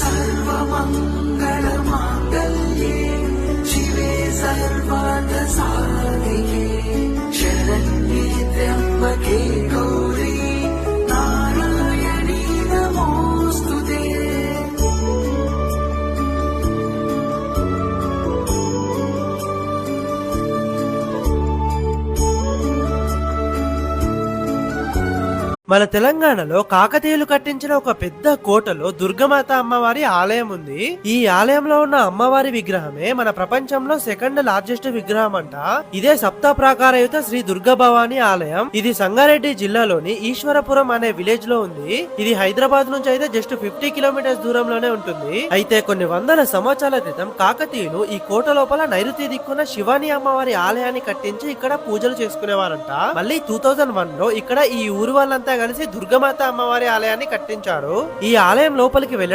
सर्वमङ्गलमाङ्गल्ये शिवे सर्वार्थसाधिके शरण्ये त्र्यम्बके गौरी नारायणी नमोऽस्तुते। మన తెలంగాణలో కాకతీయులు కట్టించిన ఒక పెద్ద కోటలో దుర్గమాత అమ్మవారి ఆలయం ఉంది. ఈ ఆలయంలో ఉన్న అమ్మవారి విగ్రహమే మన ప్రపంచంలో సెకండ్ లార్జెస్ట్ విగ్రహం అంట. ఇదే సప్త ప్రాకారయుత శ్రీ దుర్గా భవాని ఆలయం. ఇది సంగారెడ్డి జిల్లాలోని ఈశ్వరపురం అనే విలేజ్ లో ఉంది. ఇది హైదరాబాద్ నుంచి అయితే జస్ట్ 50 కిలోమీటర్స్ దూరంలోనే ఉంటుంది. అయితే కొన్ని వందల సంవత్సరాల క్రితం కాకతీయులు ఈ కోట లోపల నైరుతి దిక్కున శివాని అమ్మవారి ఆలయాన్ని కట్టించి ఇక్కడ పూజలు చేసుకునేవారంట. మళ్ళీ 2001 లో ఇక్కడ ఈ ఊరు వాళ్ళంతా కలిసి దుర్గమాత అమ్మవారి ఆలయాన్ని కట్టించారు. ఈ ఆలయం లోపలికి వెళ్ళ